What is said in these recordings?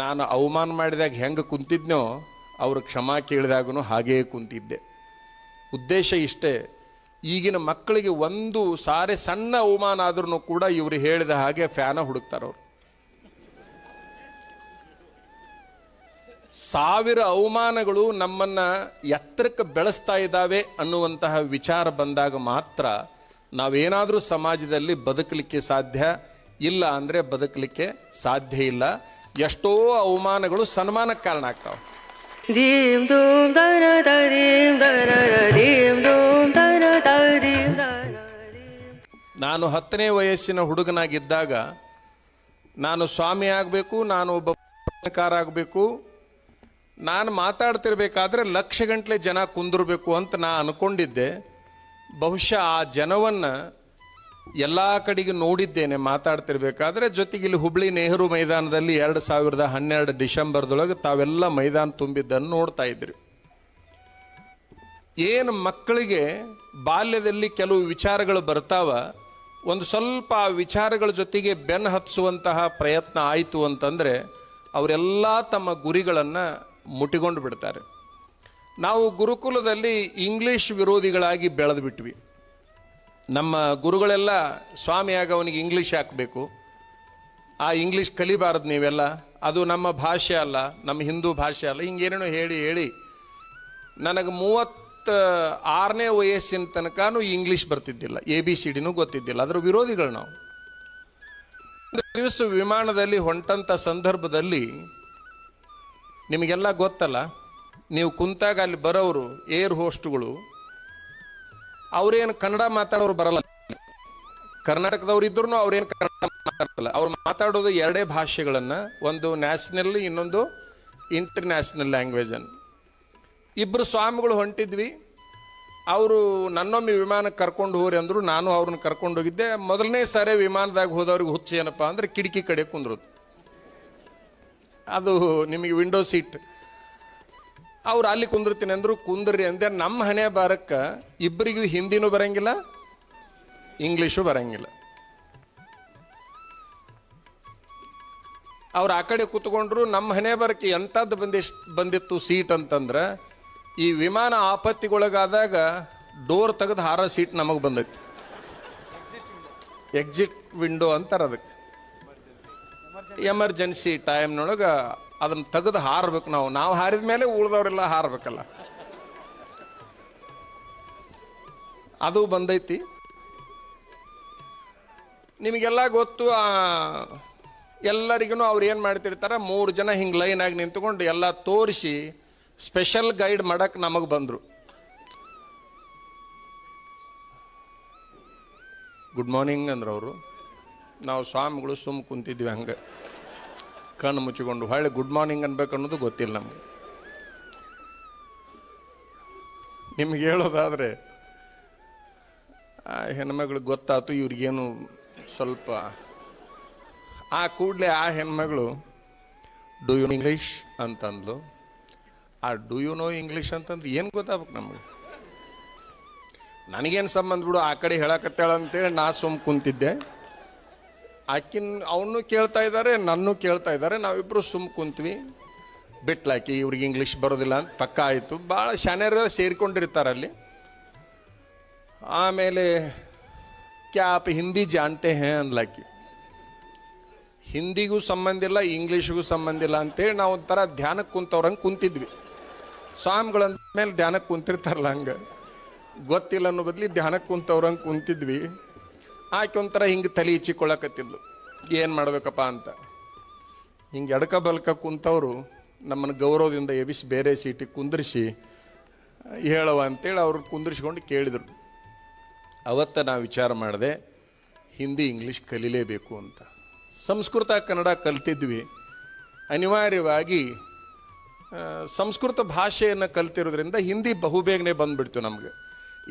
ನಾನು ಅವಮಾನ ಮಾಡಿದಾಗ ಹೆಂಗೆ ಕುಂತಿದ್ನೋ ಅವರು ಕ್ಷಮಾ ಕೇಳಿದಾಗೂ ಹಾಗೇ ಕುಂತಿದ್ದೆ. ಉದ್ದೇಶ ಇಷ್ಟೇ, ಈಗಿನ ಮಕ್ಕಳಿಗೆ ಒಂದು ಸಾರಿ ಸಣ್ಣ ಅವಮಾನ ಆದ್ರೂ ಕೂಡ ಇವರು ಹೇಳಿದ ಹಾಗೆ ಫ್ಯಾನ ಹುಡುಕ್ತಾರವ್ರು. 1000 ಅವಮಾನಗಳು ನಮ್ಮನ್ನ ಎತ್ತರಕ್ಕೆ ಬೆಳೆಸ್ತಾ ಇದ್ದಾವೆ ಅನ್ನುವಂತಹ ವಿಚಾರ ಬಂದಾಗ ಮಾತ್ರ ನಾವೇನಾದರೂ ಸಮಾಜದಲ್ಲಿ ಬದುಕಲಿಕ್ಕೆ ಸಾಧ್ಯ. ಇಲ್ಲ ಅಂದರೆ ಬದುಕಲಿಕ್ಕೆ ಸಾಧ್ಯ ಇಲ್ಲ. ಎಷ್ಟೋ ಅವಮಾನಗಳು ಸನ್ಮಾನಕ್ಕೆ ಕಾರಣ ಆಗ್ತಾವೆ. ನಾನು 10ನೇ ವಯಸ್ಸಿನ ಹುಡುಗನಾಗಿದ್ದಾಗ ನಾನು ಸ್ವಾಮಿ ಆಗಬೇಕು, ನಾನು ಒಬ್ಬ ಪತ್ರಕಾರ ಆಗಬೇಕು, ನಾನು ಮಾತಾಡ್ತಿರ್ಬೇಕಾದ್ರೆ ಲಕ್ಷಗಟ್ಟಲೆ ಜನ ಕುಂದಿರ್ಬೇಕು ಅಂತ ನಾ ಅನ್ಕೊಂಡಿದ್ದೆ. ಬಹುಶಃ ಆ ಜನವನ್ನು ಎಲ್ಲ ಕಡೆಗೆ ನೋಡಿದ್ದೇನೆ ಮಾತಾಡ್ತಿರ್ಬೇಕಾದ್ರೆ. ಜೊತೆಗೆ ಇಲ್ಲಿ ಹುಬ್ಳಿ ನೆಹರು ಮೈದಾನದಲ್ಲಿ 2012 ಡಿಸೆಂಬರ್ದೊಳಗೆ ತಾವೆಲ್ಲ ಮೈದಾನ ತುಂಬಿದ್ದನ್ನು ನೋಡ್ತಾ ಇದ್ರಿ. ಏನು ಮಕ್ಕಳಿಗೆ ಬಾಲ್ಯದಲ್ಲಿ ಕೆಲವು ವಿಚಾರಗಳು ಬರ್ತಾವ, ಒಂದು ಸ್ವಲ್ಪ ಆ ವಿಚಾರಗಳ ಜೊತೆಗೆ ಬೆನ್ನು ಹತ್ತಿಸುವಂತಹ ಪ್ರಯತ್ನ ಆಯಿತು ಅಂತಂದರೆ ಅವರೆಲ್ಲ ತಮ್ಮ ಗುರಿಗಳನ್ನು ಮುಟ್ಟಿಕೊಂಡು ಬಿಡ್ತಾರೆ. ನಾವು ಗುರುಕುಲದಲ್ಲಿ ಇಂಗ್ಲಿಷ್ ವಿರೋಧಿಗಳಾಗಿ ಬೆಳೆದು ಬಿಟ್ವಿ. ನಮ್ಮ ಗುರುಗಳೆಲ್ಲ ಸ್ವಾಮಿಯಾಗ ಅವನಿಗೆ ಇಂಗ್ಲೀಷ್ ಹಾಕಬೇಕು, ಆ ಇಂಗ್ಲೀಷ್ ಕಲಿಬಾರದು ನೀವೆಲ್ಲ, ಅದು ನಮ್ಮ ಭಾಷೆ ಅಲ್ಲ, ನಮ್ಮ ಹಿಂದೂ ಭಾಷೆ ಅಲ್ಲ, ಹಿಂಗೇನೇನೋ ಹೇಳಿ ಹೇಳಿ ನನಗೆ 36ನೇ ವಯಸ್ಸಿನ ತನಕನೂ ಇಂಗ್ಲೀಷ್ ಬರ್ತಿದ್ದಿಲ್ಲ, ABCD ಗೊತ್ತಿದ್ದಿಲ್ಲ. ಅದರ ವಿರೋಧಿಗಳು ನಾವು. ಒಂದು ದಿವಸ ವಿಮಾನದಲ್ಲಿ ಹೊಂಟಂಥ ಸಂದರ್ಭದಲ್ಲಿ ನಿಮಗೆಲ್ಲ ಗೊತ್ತಲ್ಲ, ನೀವು ಕುಂತಾಗ ಅಲ್ಲಿ ಬರೋರು ಏರ್ ಹೋಸ್ಟ್ಗಳು ಅವ್ರೇನು ಕನ್ನಡ ಮಾತಾಡೋರು ಬರಲ್ಲ. ಕರ್ನಾಟಕದವ್ರು ಇದ್ರೂ ಅವ್ರೇನು ಕನ್ನಡ ಮಾತಾಡಲ್ಲ. ಅವ್ರು ಮಾತಾಡೋದು 2 ಭಾಷೆಗಳನ್ನು, ಒಂದು ನ್ಯಾಷನಲ್, ಇನ್ನೊಂದು ಇಂಟರ್ನ್ಯಾಷನಲ್ ಲ್ಯಾಂಗ್ವೇಜನ್ನು. 2 ಸ್ವಾಮಿಗಳು ಹೊಂಟಿದ್ವಿ. ಅವರು ನನ್ನೊಮ್ಮೆ ವಿಮಾನಕ್ಕೆ ಕರ್ಕೊಂಡು ಹೋಗ್ರಿ ಅಂದರು. ನಾನು ಅವ್ರನ್ನ ಕರ್ಕೊಂಡು ಹೋಗಿದ್ದೆ. ಮೊದಲನೇ ಸಾರಿ ವಿಮಾನದಾಗ ಹೋದವ್ರಿಗೆ ಹುಚ್ಚು ಏನಪ್ಪ ಅಂದರೆ ಕಿಟಕಿ ಕಡೆ ಕುಂದ್ರದು. ಅದು ನಿಮಗೆ ವಿಂಡೋ ಸೀಟ್. ಅವ್ರು ಅಲ್ಲಿ ಕುಂದಿರ್ತೀನಿ ಅಂದರು. ಕುಂದ್ರಿ ಅಂದೆ. ನಮ್ಮ ಹಣೆ ಬಾರಕ್ಕೆ ಇಬ್ಬರಿಗೂ ಹಿಂದಿನೂ ಬರಂಗಿಲ್ಲ, ಇಂಗ್ಲೀಷು ಬರಂಗಿಲ್ಲ. ಅವ್ರು ಆ ಕಡೆ ಕೂತ್ಕೊಂಡ್ರು. ನಮ್ಮ ಹಣೆ ಬರಕ್ಕೆ ಎಂಥದ್ದು ಬಂದಿತ್ತು ಸೀಟ್ ಅಂತಂದ್ರೆ, ಈ ವಿಮಾನ ಆಪತ್ತಿಗೊಳಗಾದಾಗ ಡೋರ್ ತೆಗೆದು ಹಾರೋ ಸೀಟ್ ನಮಗೆ ಬಂದೈತಿ. ಎಕ್ಸಿಟ್ ವಿಂಡೋ ಅಂತಾರೆ ಅದಕ್ಕೆ. ಎಮರ್ಜೆನ್ಸಿ ಟೈಮ್ನೊಳಗೆ ಅದನ್ನು ತೆಗೆದು ಹಾರಬೇಕು. ನಾವು ಹಾರಿದ ಮೇಲೆ ಉಳಿದವರೆಲ್ಲ ಹಾರಬೇಕಲ್ಲ, ಅದು ಬಂದೈತಿ. ನಿಮಗೆಲ್ಲ ಗೊತ್ತು. ಎಲ್ಲರಿಗೂ ಅವ್ರು ಏನು ಮಾಡ್ತಿರ್ತಾರೆ, 3 ಜನ ಹಿಂಗೆ ಲೈನಾಗಿ ನಿಂತ್ಕೊಂಡು ಎಲ್ಲ ತೋರಿಸಿ ಸ್ಪೆಷಲ್ ಗೈಡ್ ಮಾಡಕ್ಕೆ ನಮಗೆ ಬಂದರು. ಗುಡ್ ಮಾರ್ನಿಂಗ್ ಅಂದ್ರೆ ಅವರು. ನಾವು ಸ್ವಾಮಿಗಳು ಸುಮ್ಮ ಕುಂತಿದ್ವಿ ಹಂಗೆ ಕಣ್ಣು ಮುಚ್ಚಿಕೊಂಡು. ಹೊಳ್ಳಿ ಗುಡ್ ಮಾರ್ನಿಂಗ್ ಅನ್ಬೇಕು ಅನ್ನೋದು ಗೊತ್ತಿಲ್ಲ ನಮಗೆ. ನಿಮ್ಗೆ ಹೇಳೋದಾದರೆ ಆ ಹೆಣ್ಮಗಳಿಗೆ ಗೊತ್ತಾಯ್ತು ಇವ್ರಿಗೇನು ಸ್ವಲ್ಪ. ಆ ಕೂಡಲೇ ಆ ಹೆಣ್ಮಗಳು ಡೂ ಯು ಇಂಗ್ಲೀಷ್ ಅಂತಂದ್ಲು. ಆ ಡೂ ಯು ನೋ ಇಂಗ್ಲೀಷ್ ಅಂತಂದು ಏನು ಗೊತ್ತಾಗ್ಬೇಕು ನಮಗೆ? ನನಗೇನು ಸಂಬಂಧ ಬಿಡು, ಆ ಕಡೆ ಹೇಳಕತ್ತಾಳ ಅಂತೇಳಿ ನಾ ಸುಮ್ಮ ಕುಂತಿದ್ದೆ. ಆಕಿನ ಅವನು ಕೇಳ್ತಾ ಇದ್ದಾರೆ, ನನ್ನೂ ಕೇಳ್ತಾ ಇದ್ದಾರೆ. ನಾವಿಬ್ಬರು ಸುಮ್ಮ ಕುಂತ್ವಿ. ಬಿಟ್ಲಾಕಿ ಇವ್ರಿಗೆ ಇಂಗ್ಲೀಷ್ ಬರೋದಿಲ್ಲ ಅಂತ ಪಕ್ಕ ಆಯಿತು. ಭಾಳ ಶಾನ್ಯರು ಸೇರಿಕೊಂಡಿರ್ತಾರೆ ಅಲ್ಲಿ. ಆಮೇಲೆ ಕ್ಯಾ ಆಪ್ ಹಿಂದಿ ಜಾನ್ತೆ ಹೇ ಅನ್ಲಾಕಿ. ಹಿಂದಿಗೂ ಸಂಬಂಧ ಇಲ್ಲ, ಇಂಗ್ಲೀಷ್ಗೂ ಸಂಬಂಧ ಇಲ್ಲ ಅಂತೇಳಿ ನಾವು ಒಂಥರ ಧ್ಯಾನಕ್ಕೆ ಕುಂತವ್ರಂಗೆ ಕುಂತಿದ್ವಿ. ಸ್ವಾಮಿಗಳಂದ ಮೇಲೆ ಧ್ಯಾನಕ್ಕೆ ಕುಂತಿರ್ತಾರಲ್ಲ ಹಂಗೆ, ಗೊತ್ತಿಲ್ಲ ಅನ್ನೋ ಬದಲಿ ಧ್ಯಾನಕ್ಕೆ ಕುಂತವ್ರಂಗೆ ಕುಂತಿದ್ವಿ. ಆಕೆ ಒಂಥರ ಹಿಂಗೆ ತಲೆ ಇಚ್ಚಿಕೊಳ್ಳಕತ್ತಿದ್ಲು, ಏನು ಮಾಡ್ಬೇಕಪ್ಪ ಅಂತ. ಹಿಂಗೆ ಎಡಕ ಬಲ್ಕ ಕುಂತವರು ನಮ್ಮನ್ನು ಗೌರವದಿಂದ ಎಬಿಸಿ ಬೇರೆ ಸೀಟಿಗೆ ಕುಂದ್ರಿಸಿ ಹೇಳವ ಅಂತೇಳಿ ಅವ್ರು ಕುಂದ್ರಿಸ್ಕೊಂಡು ಕೇಳಿದರು. ಅವತ್ತು ನಾವು ವಿಚಾರ ಮಾಡಿದೆ, ಹಿಂದಿ ಇಂಗ್ಲೀಷ್ ಕಲೀಲೇಬೇಕು ಅಂತ. ಸಂಸ್ಕೃತ ಕನ್ನಡ ಕಲ್ತಿದ್ವಿ. ಅನಿವಾರ್ಯವಾಗಿ ಸಂಸ್ಕೃತ ಭಾಷೆಯನ್ನು ಕಲ್ತಿರೋದ್ರಿಂದ ಹಿಂದಿ ಬಹುಬೇಗನೆ ಬಂದುಬಿಡ್ತು ನಮಗೆ.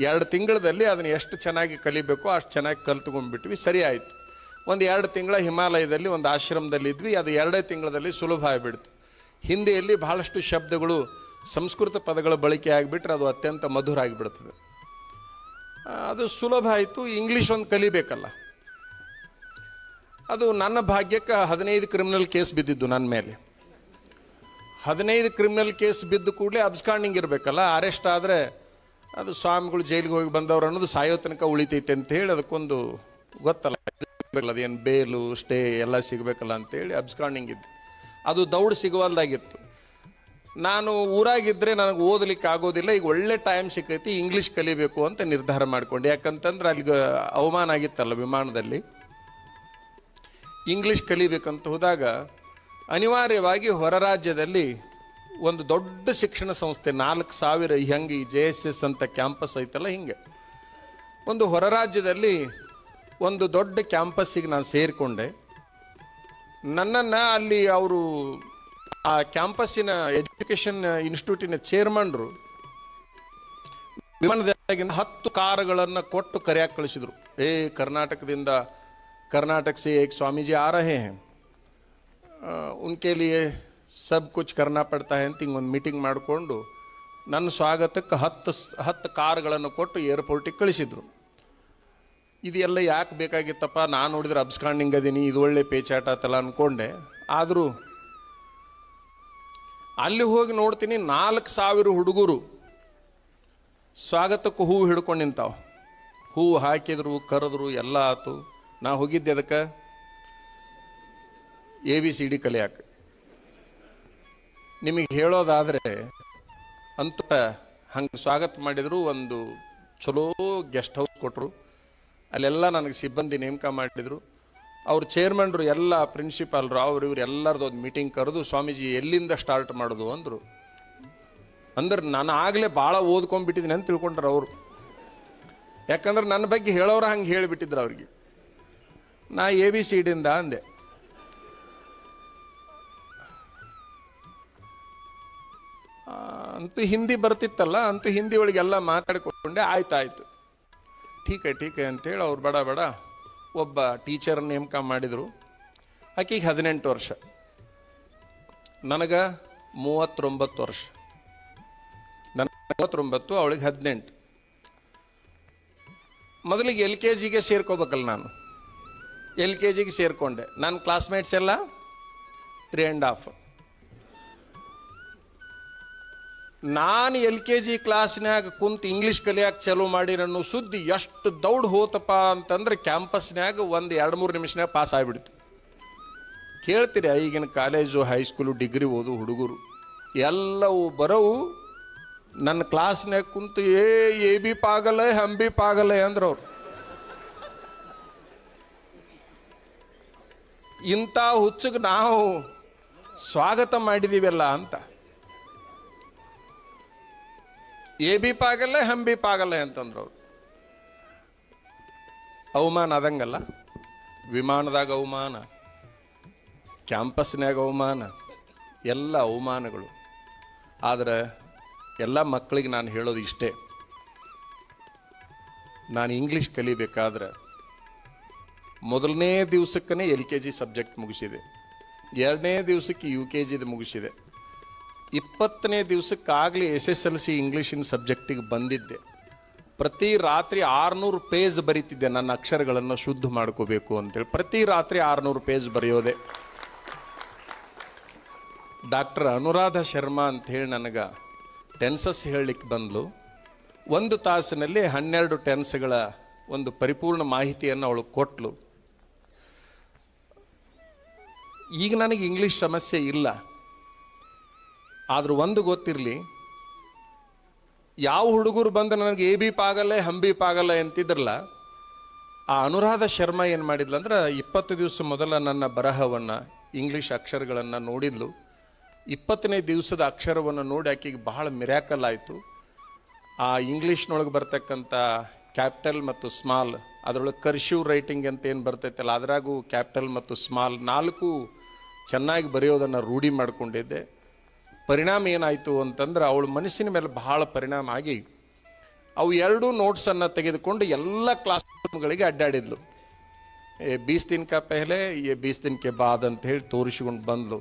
2 ತಿಂಗಳಲ್ಲಿ ಅದನ್ನು ಎಷ್ಟು ಚೆನ್ನಾಗಿ ಕಲಿಬೇಕು ಅಷ್ಟು ಚೆನ್ನಾಗಿ ಕಲ್ತ್ಕೊಂಡ್ಬಿಟ್ವಿ. ಸರಿ ಆಯಿತು. ಒಂದು 2 ತಿಂಗಳ ಹಿಮಾಲಯದಲ್ಲಿ ಒಂದು ಆಶ್ರಮದಲ್ಲಿದ್ವಿ. ಅದು 2 ತಿಂಗಳಲ್ಲಿ ಸುಲಭ ಆಗಿಬಿಡ್ತು. ಹಿಂದಿಯಲ್ಲಿ ಬಹಳಷ್ಟು ಶಬ್ದಗಳು ಸಂಸ್ಕೃತ ಪದಗಳ ಬಳಕೆ ಆಗಿಬಿಟ್ರೆ ಅದು ಅತ್ಯಂತ ಮಧುರ ಆಗಿಬಿಡ್ತದೆ. ಅದು ಸುಲಭ ಆಯಿತು. ಇಂಗ್ಲೀಷ್ ಒಂದು ಕಲಿಬೇಕಲ್ಲ. ಅದು ನನ್ನ ಭಾಗ್ಯಕ್ಕೆ 15 ಕ್ರಿಮಿನಲ್ ಕೇಸ್ ಬಿದ್ದಿದ್ದು ನನ್ನ ಮೇಲೆ. 15 ಕ್ರಿಮಿನಲ್ ಕೇಸ್ ಬಿದ್ದು ಕೂಡಲೇ ಅಬ್ಸ್ಕಾಂಡಿಂಗ್ ಇರಬೇಕಲ್ಲ, ಅರೆಸ್ಟ್ ಆದರೆ ಅದು ಸ್ವಾಮಿಗಳು ಜೈಲಿಗೆ ಹೋಗಿ ಬಂದವರು ಅನ್ನೋದು ಸಾಯೋ ತನಕ ಉಳಿತೈತೆ ಅಂತ ಹೇಳಿ ಅದಕ್ಕೊಂದು ಗೊತ್ತಲ್ಲ, ಅದೇನು ಬೇಲು ಸ್ಟೇ ಎಲ್ಲ ಸಿಗಬೇಕಲ್ಲ ಅಂತೇಳಿ ಅಬ್ಸ್ಕಾಂಡಿಂಗ್ ಇದ್ದು ಅದು ದೌಡ್ ಸಿಗುವಲ್ದಾಗಿತ್ತು. ನಾನು ಊರಾಗಿದ್ದರೆ ನನಗೆ ಓದಲಿಕ್ಕೆ ಆಗೋದಿಲ್ಲ, ಈಗ ಒಳ್ಳೆ ಟೈಮ್ ಸಿಕ್ಕೈತಿ, ಇಂಗ್ಲೀಷ್ ಕಲಿಬೇಕು ಅಂತ ನಿರ್ಧಾರ ಮಾಡ್ಕೊಂಡೆ. ಯಾಕಂತಂದ್ರೆ ಅಲ್ಲಿಗೆ ಅವಮಾನ ಆಗಿತ್ತಲ್ಲ ವಿಮಾನದಲ್ಲಿ, ಇಂಗ್ಲೀಷ್ ಕಲಿಬೇಕಂತ ಹೋದಾಗ ಅನಿವಾರ್ಯವಾಗಿ ಹೊರ ರಾಜ್ಯದಲ್ಲಿ ಒಂದು ದೊಡ್ಡ ಶಿಕ್ಷಣ ಸಂಸ್ಥೆ 4,000 ಹೆಂಗೆ ಈ JSS ಅಂತ ಕ್ಯಾಂಪಸ್ ಐತಲ್ಲ, ಹಿಂಗೆ ಒಂದು ಹೊರ ರಾಜ್ಯದಲ್ಲಿ ಒಂದು ದೊಡ್ಡ ಕ್ಯಾಂಪಸ್ಸಿಗೆ ನಾನು ಸೇರಿಕೊಂಡೆ. ನನ್ನನ್ನು ಅಲ್ಲಿ ಅವರು ಆ ಕ್ಯಾಂಪಸ್ಸಿನ ಎಜುಕೇಷನ್ ಇನ್ಸ್ಟಿಟ್ಯೂಟಿನ ಚೇರ್ಮನ್ರು ವಿಮಾನದಾಗಿಂದ 10 ಕಾರುಗಳನ್ನು ಕೊಟ್ಟು ಕರೆಯಾಗಿ ಕಳಿಸಿದ್ರು. ಕರ್ನಾಟಕದಿಂದ कर्नाटक से एक स्वामी जी आ रहे हैं, उनके लिए सब कुछ करना पड़ता है ಅಂತ ಹಿಂಗೊಂದು ಮೀಟಿಂಗ್ ಮಾಡಿಕೊಂಡು ನನ್ನ ಸ್ವಾಗತಕ್ಕೆ 10 ಕಾರುಗಳನ್ನು ಕೊಟ್ಟು ಏರ್ಪೋರ್ಟಿಗೆ ಕಳಿಸಿದ್ರು. ಇದೆಲ್ಲ ಯಾಕೆ ಬೇಕಾಗಿತ್ತಪ್ಪ, ನಾನು ನೋಡಿದ್ರೆ ಅಬ್ಸ್ಕಾಂಡಿಂಗ್ ಅದೀನಿ, ಇದು ಒಳ್ಳೆ ಪೇಚಾಟ ಆತಲ್ಲ ಅಂದ್ಕೊಂಡೆ. ಆದರೂ ಅಲ್ಲಿ ಹೋಗಿ ನೋಡ್ತೀನಿ 4,000 ಹುಡುಗರು ಸ್ವಾಗತಕ್ಕೆ ಹೂವು ಹಿಡ್ಕೊಂಡು ನಿಂತಾವ. ಹೂವು ಹಾಕಿದ್ರು, ಕರೆದ್ರು, ಎಲ್ಲ ಆತು. ನಾ ಹೋಗಿದ್ದೆ ಅದಕ್ಕೆ ABCD ಕಲಿಯಾಕೆ. ನಿಮಗೆ ಹೇಳೋದಾದರೆ ಅಂತ ಹಂಗೆ ಸ್ವಾಗತ ಮಾಡಿದರು. ಒಂದು ಚಲೋ ಗೆಸ್ಟ್ ಹೌಸ್ ಕೊಟ್ಟರು, ಅಲ್ಲೆಲ್ಲ ನನಗೆ ಸಿಬ್ಬಂದಿ ನೇಮಕ ಮಾಡಿದರು. ಅವ್ರ ಚೇರ್ಮನ್ರು ಎಲ್ಲ ಪ್ರಿನ್ಸಿಪಾಲ್ರು ಇವ್ರು ಎಲ್ಲರದ್ದು ಒಂದು ಮೀಟಿಂಗ್ ಕರೆದು, ಸ್ವಾಮೀಜಿ ಎಲ್ಲಿಂದ ಸ್ಟಾರ್ಟ್ ಮಾಡೋದು ಅಂದರು. ಅಂದ್ರೆ ನಾನು ಆಗಲೇ ಭಾಳ ಓದ್ಕೊಂಡ್ಬಿಟ್ಟಿದ್ದೀನಿ ಅಂತ ತಿಳ್ಕೊಂಡ್ರು ಅವರು. ಯಾಕಂದ್ರೆ ನನ್ನ ಬಗ್ಗೆ ಹೇಳೋರು ಹಂಗೆ ಹೇಳಿಬಿಟ್ಟಿದ್ರು ಅವ್ರಿಗೆ. ನಾ ABCDಯಿಂದ ಅಂದೆ. ಅಂತೂ ಹಿಂದಿ ಬರ್ತಿತ್ತಲ್ಲ, ಅಂತೂ ಹಿಂದಿ ಒಳಗೆಲ್ಲ ಮಾತಾಡಿಕೊಂಡೆ. ಆಯ್ತು ಟೀಕೆ ಅಂತೇಳಿ ಅವ್ರು ಬಡ ಒಬ್ಬ ಟೀಚರ್ ನೇಮಕ ಮಾಡಿದರು. ಆಕೆಗೆ 18 ವರ್ಷ, ನನಗೆ 39 ವರ್ಷ. ನನಗೆ 39, ಅವಳಿಗೆ 18. ಮೊದಲಿಗೆ LKGಗೆ ಸೇರ್ಕೋಬೇಕಲ್ಲ, ನಾನು LKGಗೆ ಸೇರಿಕೊಂಡೆ. ನನ್ನ ಕ್ಲಾಸ್ಮೇಟ್ಸ್ ಎಲ್ಲ 3.5. ನಾನು LKG ಕ್ಲಾಸ್ನ್ಯಾಗ ಕುಂತು ಇಂಗ್ಲೀಷ್ ಕಲಿಯಾಕೆ ಚಾಲೂ ಮಾಡಿ ನನ್ನ ಸುದ್ದಿ ಎಷ್ಟು ದೌಡ್ ಹೋತಪ್ಪ ಅಂತಂದ್ರೆ ಕ್ಯಾಂಪಸ್ನ್ಯಾಗ ಒಂದು 2-3 ನಿಮಿಷನಾಗ ಪಾಸ್ ಆಗಿಬಿಡ್ತು. ಕೇಳ್ತೀರಿ, ಈಗಿನ ಕಾಲೇಜು ಹೈಸ್ಕೂಲು ಡಿಗ್ರಿ ಓದು ಹುಡುಗರು ಎಲ್ಲವೂ ಬರೋವು ನನ್ನ ಕ್ಲಾಸ್ನ್ಯಾಗ ಕುಂತು ಎ ಬಿ ಪಾಗಲ ಹಂ ಬಿ ಪಾಗಲ ಅಂದ್ರೆ ಅವ್ರು. ಇಂಥ ಹುಚ್ಚಗೆ ನಾವು ಸ್ವಾಗತ ಮಾಡಿದೀವಲ್ಲ ಅಂತ. ಎ ಬಿ ಪಾಗಲ್ಲ ಹಂ ಬಿ ಪಾಗಲ್ಲ ಅಂತಂದ್ರು ಅವ್ರು. ಅವಮಾನ ಆದಂಗಲ್ಲ, ವಿಮಾನದಾಗ ಅವಮಾನ, ಕ್ಯಾಂಪಸ್ನ್ಯಾಗ ಅವಮಾನ, ಎಲ್ಲ ಅವಮಾನಗಳು. ಆದರೆ ಎಲ್ಲ ಮಕ್ಕಳಿಗೆ ನಾನು ಹೇಳೋದು ಇಷ್ಟೇ, ನಾನು ಇಂಗ್ಲೀಷ್ ಕಲಿಬೇಕಾದ್ರೆ ಮೊದಲನೇ ದಿವಸಕ್ಕೇ LKG ಸಬ್ಜೆಕ್ಟ್ ಮುಗಿಸಿದೆ, 2ನೇ ದಿವಸಕ್ಕೆ UKGದು ಮುಗಿಸಿದೆ, 20ನೇ ದಿವಸಕ್ಕಾಗಲಿ SSLC ಇಂಗ್ಲೀಷಿನ ಸಬ್ಜೆಕ್ಟಿಗೆ ಬಂದಿದ್ದೆ. ಪ್ರತಿ ರಾತ್ರಿ 600 ಪೇಜ್ ಬರೀತಿದ್ದೆ, ನನ್ನ ಅಕ್ಷರಗಳನ್ನು ಶುದ್ಧ ಮಾಡ್ಕೋಬೇಕು ಅಂತೇಳಿ. ಪ್ರತಿ ರಾತ್ರಿ 600 ಪೇಜ್ ಬರೆಯೋದೆ. ಡಾಕ್ಟರ್ ಅನುರಾಧ ಶರ್ಮಾ ಅಂಥೇಳಿ ನನಗೆ ಟೆನ್ಸಸ್ ಹೇಳಲಿಕ್ಕೆ ಬಂದಳು. 1 ತಾಸಿನಲ್ಲಿ 12 ಟೆನ್ಸ್ಗಳ ಒಂದು ಪರಿಪೂರ್ಣ ಮಾಹಿತಿಯನ್ನು ಅವಳು ಕೊಟ್ಟಳು. ಈಗ ನನಗೆ ಇಂಗ್ಲೀಷ್ ಸಮಸ್ಯೆ ಇಲ್ಲ, ಆದರೂ ಒಂದು ಗೊತ್ತಿರಲಿ, ಯಾವ ಹುಡುಗರು ಬಂದು ನನಗೆ ಎ ಬಿ ಪಾಗಲ್ಲ ಹಂ ಬಿ ಪಾಗಲ್ಲ ಅಂತಿದ್ರಲ್ಲ, ಆ ಅನುರಾಧ ಶರ್ಮಾ ಏನು ಮಾಡಿದ್ಲಂದ್ರೆ 20 ದಿವಸ ಮೊದಲ ನನ್ನ ಬರಹವನ್ನು, ಇಂಗ್ಲೀಷ್ ಅಕ್ಷರಗಳನ್ನು ನೋಡಿದ್ಲು. 20ನೇ ದಿವಸದ ಅಕ್ಷರವನ್ನು ನೋಡಿ ಆಕೆಗೆ ಬಹಳ ಮಿರಾಕಲ್ ಆಯಿತು. ಆ ಇಂಗ್ಲೀಷ್ನೊಳಗೆ ಬರ್ತಕ್ಕಂಥ ಕ್ಯಾಪಿಟಲ್ ಮತ್ತು ಸ್ಮಾಲ್, ಅದರೊಳಗೆ ಕರ್ಸಿವ್ ರೈಟಿಂಗ್ ಅಂತ ಏನು ಬರ್ತೈತಲ್ಲ, ಅದರಾಗೂ ಕ್ಯಾಪಿಟಲ್ ಮತ್ತು ಸ್ಮಾಲ್ 4 ಚೆನ್ನಾಗಿ ಬರೆಯೋದನ್ನು ರೂಢಿ ಮಾಡಿಕೊಂಡಿದ್ದೆ. ಪರಿಣಾಮ ಏನಾಯಿತು ಅಂತಂದ್ರೆ ಅವಳ ಮನಸ್ಸಿನ ಮೇಲೆ ಬಹಳ ಪರಿಣಾಮ ಆಗಿ ಅವು 2 ನೋಟ್ಸನ್ನು ತೆಗೆದುಕೊಂಡು ಎಲ್ಲ ಕ್ಲಾಸ್ ರೂಮ್ಗಳಿಗೆ ಅಡ್ಡಾಡಿದ್ಲು. 20 ದಿನ ಕ ಪೆಹಲೆ 20 ದಿನ ಕೆ ಬಾದ್ ಅಂತ ಹೇಳಿ ತೋರಿಸಿಕೊಂಡು ಬಂದ್ಲು.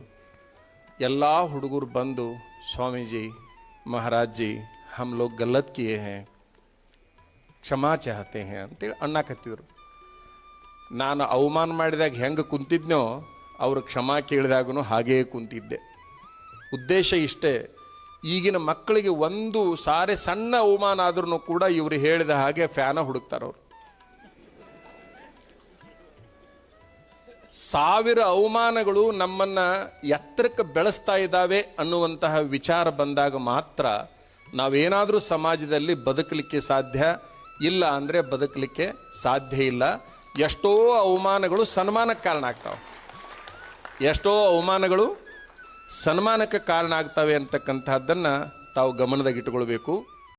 ಎಲ್ಲ ಹುಡುಗರು ಬಂದು, ಸ್ವಾಮೀಜಿ ಮಹಾರಾಜ್ ಜಿ ಹಮ್ ಲೋಗ್ ಗಲತ್ ಕಿಯೇ ಹೈ, ಕ್ಷಮಾ ಚಾಹತೆ ಹೈ ಅಂತೇಳಿ ಅನ್ನಕತ್ತಿದ್ರು. ನಾನು ಅವಮಾನ ಮಾಡಿದಾಗ ಹೆಂಗೆ ಕುಂತಿದ್ನೋ, ಅವರು ಕ್ಷಮಾ ಕೇಳಿದಾಗೂ ಹಾಗೇ ಕುಂತಿದ್ದೆ. ಉದ್ದೇಶ ಇಷ್ಟೇ, ಈಗಿನ ಮಕ್ಕಳಿಗೆ ಒಂದು ಸಾರಿ ಸಣ್ಣ ಅವಮಾನ ಆದ್ರೂ ಕೂಡ ಇವರು ಹೇಳಿದ ಹಾಗೆ ಫ್ಯಾನ ಹುಡುಕ್ತಾರವ್ರು. 1000 ಅವಮಾನಗಳು ನಮ್ಮನ್ನ ಎತ್ತರಕ್ಕೆ ಬೆಳೆಸ್ತಾ ಇದ್ದಾವೆ ಅನ್ನುವಂತಹ ವಿಚಾರ ಬಂದಾಗ ಮಾತ್ರ ನಾವೇನಾದರೂ ಸಮಾಜದಲ್ಲಿ ಬದುಕಲಿಕ್ಕೆ ಸಾಧ್ಯ, ಇಲ್ಲ ಅಂದರೆ ಬದುಕಲಿಕ್ಕೆ ಸಾಧ್ಯ ಇಲ್ಲ. ಎಷ್ಟೋ ಅವಮಾನಗಳು ಸನ್ಮಾನಕ್ಕೆ ಕಾರಣ ಆಗ್ತಾವೆ, ಎಷ್ಟೋ ಅವಮಾನಗಳು ಸನ್ಮಾನಕ್ಕೆ ಕಾರಣ ಆಗ್ತವೆ ಅಂತಕ್ಕಂಥದ್ದನ್ನು ತಾವು ಗಮನದಾಗಿಟ್ಟುಕೊಳ್ಬೇಕು.